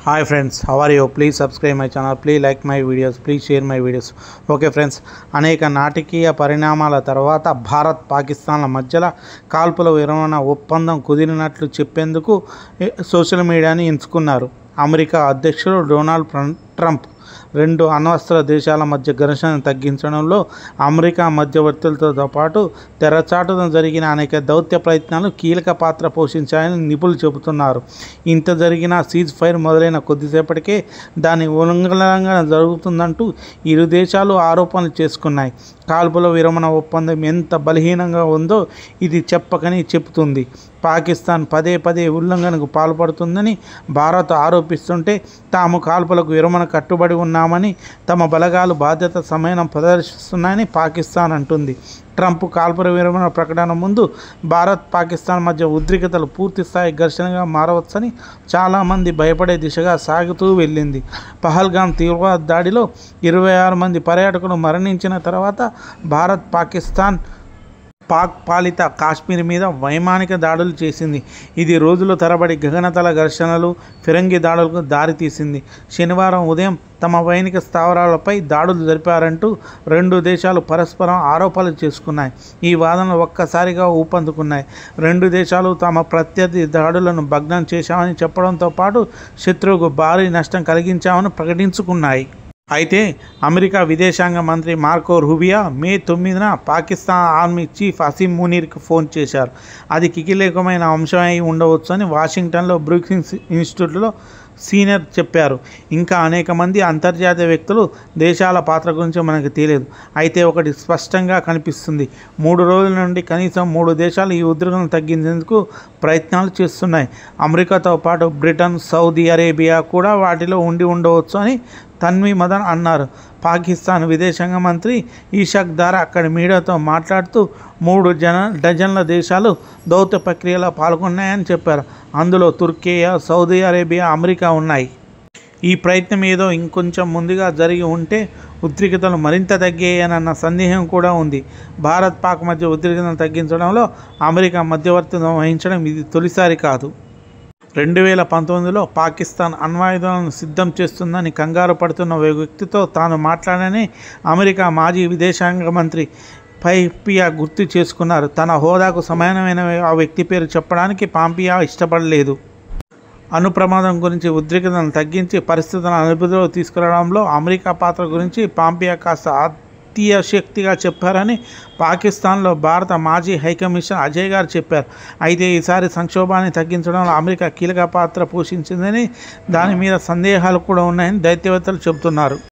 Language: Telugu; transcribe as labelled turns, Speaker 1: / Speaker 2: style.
Speaker 1: Hi friends, how are you? Please subscribe my channel, please like my videos, please share my videos. Okay friends, అనేక నాటకీయ పరిణామాల తర్వాత భారత్ పాకిస్తాన్ల మధ్యలో కాల్పుల విరమణ ఒప్పందం కుదిరినట్లు చెప్పేందుకు సోషల్ మీడియాని ఎంచుకున్నారు. అమెరికా అధ్యక్షుడు డొనాల్డ్ ట్రంప్ రెండు అణ్వస్త్ర దేశాల మధ్య ఘర్షణను తగ్గించడంలో అమెరికా మధ్యవర్తులతో పాటు తెరచాటున జరిగిన అనేక దౌత్య ప్రయత్నాలు కీలక పాత్ర పోషించాయని నిపుణులు చెబుతున్నారు. ఇంత జరిగిన సీజ్ ఫైర్ మొదలైన కొద్దిసేపటికే దాని ఉల్లంఘన జరుగుతుందంటూ ఇరు దేశాలు ఆరోపణలు చేసుకున్నాయి. కాల్పుల విరమణ ఒప్పందం ఎంత బలహీనంగా ఉందో ఇది చెప్పకని చెబుతుంది. పాకిస్తాన్ పదే పదే ఉల్లంఘనకు పాల్పడుతుందని భారత్ ఆరోపిస్తుంటే తాము కాల్పులకు విరమణ కట్టుబడి ఉన్నామని తమ బలగాలు బాధ్యత సమయం ప్రదర్శిస్తున్నాయని పాకిస్తాన్ అంటుంది. ట్రంప్ కాల్పుల విరమణ ప్రకటన ముందు భారత్ పాకిస్తాన్ మధ్య ఉద్రిక్తతలు పూర్తిస్థాయి ఘర్షణగా మారవచ్చని చాలామంది భయపడే దిశగా సాగుతూ వెళ్ళింది. పహల్గాం తీవ్రవాద దాడిలో 26 మంది పర్యాటకులు మరణించిన తర్వాత భారత్ పాక్ పాలిత కాశ్మీర్ మీద వైమానిక దాడులు చేసింది. ఇది రోజుల తరబడి గగనతల ఘర్షణలు, ఫిరంగి దాడులకు దారితీసింది. శనివారం ఉదయం తమ సైనిక స్థావరాలపై దాడులు జరిపారంటూ రెండు దేశాలు పరస్పరం ఆరోపణలు చేసుకున్నాయి. ఈ వాదనలు ఒక్కసారిగా ఊపందుకున్నాయి. రెండు దేశాలు తమ ప్రత్యర్థి దాడులను భగ్నం చేశామని చెప్పడంతో పాటు శత్రువుకు భారీ నష్టం కలిగించామని ప్రకటించుకున్నాయి. అయితే అమెరికా విదేశాంగ మంత్రి మార్కో రూబియో మే 9న పాకిస్తాన్ ఆర్మీ చీఫ్ అసీం మునీర్కు ఫోన్ చేశారు. అది కీలకమైన అంశమై ఉండవచ్చు అని వాషింగ్టన్లో బ్రూకింగ్స్ ఇన్స్టిట్యూట్లో సీనియర్ చెప్పారు. ఇంకా అనేక మంది అంతర్జాతీయ వ్యక్తులు దేశాల పాత్ర గురించి మనకు తెలియదు. అయితే ఒకటి స్పష్టంగా కనిపిస్తుంది. 3 రోజుల నుండి కనీసం 3 దేశాలు ఈ ఉద్రిక్తతను తగ్గించేందుకు ప్రయత్నాలు చేస్తున్నాయి. అమెరికాతో పాటు బ్రిటన్, సౌదీ అరేబియా కూడా వాటిలో ఉండి ఉండవచ్చు అని తన్వి మదన్ అన్నారు. పాకిస్తాన్ విదేశాంగ మంత్రి ఇషాక్ దార్ అక్కడి మీడియాతో మాట్లాడుతూ 3 డజన్ల దేశాలు దౌత్య ప్రక్రియలో పాల్గొన్నాయని చెప్పారు. అందులో తుర్కియా, సౌదీ అరేబియా, అమెరికా ఉన్నాయి. ఈ ప్రయత్నం ఏదో ఇంకొంచెం ముందుగా జరిగి ఉంటే ఉద్రిక్తతలు మరింత తగ్గాయనన్న సందేహం కూడా ఉంది. భారత్ పాక్ మధ్య ఉద్రిక్తతను తగ్గించడంలో అమెరికా మధ్యవర్తిత్వం వహించడం ఇది తొలిసారి కాదు. 2019లో పాకిస్తాన్ అణ్వాయుధాలను సిద్ధం చేస్తుందని కంగారు పడుతున్న వ్యక్తితో తాను మాట్లాడని అమెరికా మాజీ విదేశాంగ మంత్రి పాంపియో గుర్తు చేసుకున్నారు. తన హోదాకు సమానమైన ఆ వ్యక్తి పేరు చెప్పడానికి పాంపియో ఇష్టపడలేదు. అణు ప్రమాదం గురించి ఉద్రిక్తతను తగ్గించి పరిస్థితులను అదుపులో తీసుకురావడంలో అమెరికా పాత్ర గురించి పాంపియో కాస్త అత్యశక్తిగా చెప్పారని పాకిస్తాన్లో భారత మాజీ హైకమిషన్ అజయ్ గారు చెప్పారు. అయితే ఈసారి సంక్షోభాన్ని తగ్గించడంలో అమెరికా కీలక పాత్ర పోషించిందని, దాని మీద సందేహాలు కూడా ఉన్నాయని దౌత్యవేత్తలు చెబుతున్నారు.